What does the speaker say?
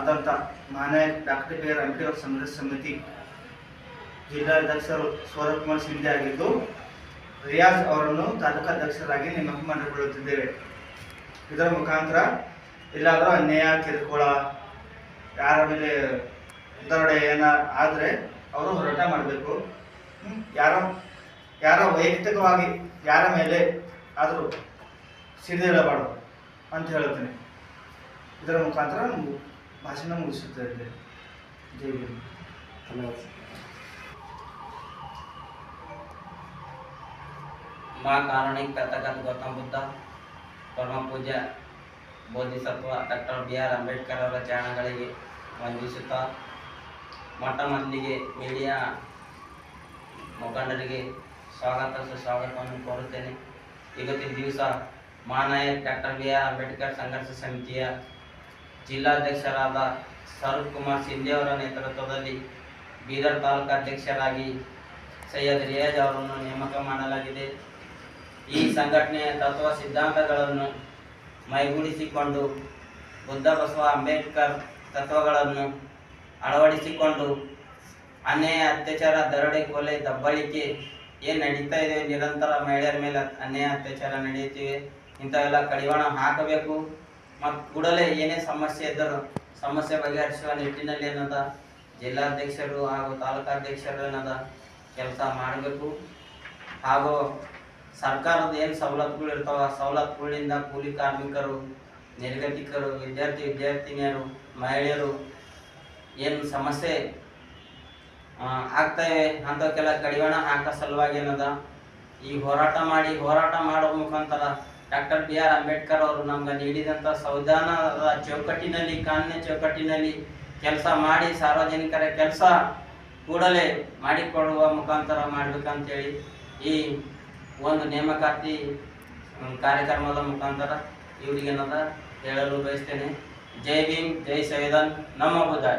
ಆದಂಥ ಮಾನ್ಯ doctor B R Ambedkar ಸಂಘರ್ಷ ಸಮಿತಿ ಜಿಲ್ಲಾಧ್ಯಕ್ಷರು ಸೂರ್ಯಕುಮಾರ್ ಶಿಂದೆ ಆಗಿದ್ದು, ರಿಯಾಜ್ ಅವರನ್ನು ತಾಲೂಕಾಧ್ಯಕ್ಷರಾಗಿ ನೇಮಕ ಮಾಡಿಕೊಳ್ಳುತ್ತಿದ್ದೇವೆ. ಇದರ ಮುಖಾಂತರ ಎಲ್ಲಾದರೂ ಅನ್ಯಾಯ, ಕಿರುಕುಳ, ಯಾರ ಮೇಲೆ ದರೋಡೆ ಆದರೆ ಅವರು ಹೋರಾಟ ಮಾಡಬೇಕು. ಯಾರ ವೈಯಕ್ತಿಕವಾಗಿ ಯಾರ ಮೇಲೆ ಆದರೂ ಸಿಡಿದೇಳಬಾರ್ದು ಅಂತ ಹೇಳುತ್ತೇನೆ. ಇದರ ಮುಖಾಂತರ ಭಾಷಣ ಮುಗಿಸುತ್ತಾ ಇದ್ದೇವೆ. ಜೈ ಭೀಮ್. धन्यवाद. माँ कारुणिक तथागत गौतम बुद्ध परम पूज्य Bodhisattva doctor B R Ambedkar ಅವರ ಚರಣಗಳಿಗೆ ವಂದಿಸುತ್ತಾ ಮೊಟ್ಟ ಮೊದಲಿಗೆ ಮೀಡಿಯಾ ಮುಖಂಡರಿಗೆ ಸುಸ್ವಾಗತವನ್ನು ಕೋರುತ್ತೇನೆ. ಇವತ್ತಿನ ದಿವಸ ಮಹಾನಾಯಕ್ ಡಾಕ್ಟರ್ ಬಿ ಆರ್ ಅಂಬೇಡ್ಕರ್ ಸಂಘರ್ಷ ಸಮಿತಿಯ ಜಿಲ್ಲಾಧ್ಯಕ್ಷರಾದ ಸ್ವರೂಪ್ ಕುಮಾರ್ ಶಿಂದೆ ಅವರ ನೇತೃತ್ವದಲ್ಲಿ ಬೀದರ್ ತಾಲೂಕಾಧ್ಯಕ್ಷರಾಗಿ ಸೈಯದ್ ರಿಯಾಜ್ ಅವರನ್ನು ನೇಮಕ ಮಾಡಲಾಗಿದೆ. ಈ ಸಂಘಟನೆಯ ತತ್ವ ಸಿದ್ಧಾಂತಗಳನ್ನು ಮೈಗೂಡಿಸಿಕೊಂಡು ಬುದ್ಧ ಬಸವ ಅಂಬೇಡ್ಕರ್ ತತ್ವಗಳನ್ನು ಅಳವಡಿಸಿಕೊಂಡು ಅನ್ಯಾಯ, ಅತ್ಯಾಚಾರ, ದರೋಡೆ, ಕೊಲೆ, ದಬ್ಬಾಳಿಕೆ ಏನು ನಡೀತಾ ಇದೆ, ನಿರಂತರ ಮಹಿಳೆಯರ ಮೇಲೆ ಅನ್ಯಾಯ, ಅತ್ಯಾಚಾರ ನಡೆಯುತ್ತಿವೆ. ಇಂಥವೆಲ್ಲ ಕಡಿವಾಣ ಹಾಕಬೇಕು ಮತ್ತು ಕೂಡಲೇ ಏನೇ ಸಮಸ್ಯೆ ಇದ್ದರೂ ಸಮಸ್ಯೆ ಬಗೆಹರಿಸುವ ನಿಟ್ಟಿನಲ್ಲಿ ಏನದ ಜಿಲ್ಲಾಧ್ಯಕ್ಷರು ಹಾಗೂ ತಾಲೂಕಾಧ್ಯಕ್ಷರು ಏನದ ಕೆಲಸ ಮಾಡಬೇಕು. ಹಾಗೂ ಸರ್ಕಾರದ ಏನು ಸವಲತ್ತುಗಳು ಇರ್ತಾವ, ಸವಲತ್ತುಗಳಿಂದ ಕೂಲಿ ಕಾರ್ಮಿಕರು, ನಿರ್ಗತಿಕರು, ವಿದ್ಯಾರ್ಥಿನಿಯರು, ಮಹಿಳೆಯರು ಏನು ಸಮಸ್ಯೆ ಆಗ್ತವೆ ಅಂಥಕ್ಕೆಲ್ಲ ಕಡಿವಾಣ ಹಾಕೋ ಸಲುವಾಗಿ ಏನದ ಈ ಹೋರಾಟ ಮಾಡೋ ಮುಖಾಂತರ ಡಾಕ್ಟರ್ ಬಿ ಆರ್ ಅಂಬೇಡ್ಕರ್ ಅವರು ನಮ್ಗೆ ನೀಡಿದಂಥ ಸಂವಿಧಾನದ ಚೌಕಟ್ಟಿನಲ್ಲಿ, ಕಾನೂನಿನ ಚೌಕಟ್ಟಿನಲ್ಲಿ ಕೆಲಸ ಮಾಡಿ ಸಾರ್ವಜನಿಕರ ಕೆಲಸ ಕೂಡಲೇ ಮಾಡಿಕೊಡುವ ಮುಖಾಂತರ ಮಾಡ್ಬೇಕಂತೇಳಿ ಈ ಒಂದು ನೇಮಕಾತಿ ಕಾರ್ಯಕ್ರಮದ ಮುಖಾಂತರ ಇವರಿಗೇನದ ಹೇಳಲು ಬಯಸ್ತೇನೆ. ಜೈ ಭೀಮ್, ಜೈ ಸಂವಿಧಾನ್, ನಮ್ಮ ಬುದ್ಧಾಯ.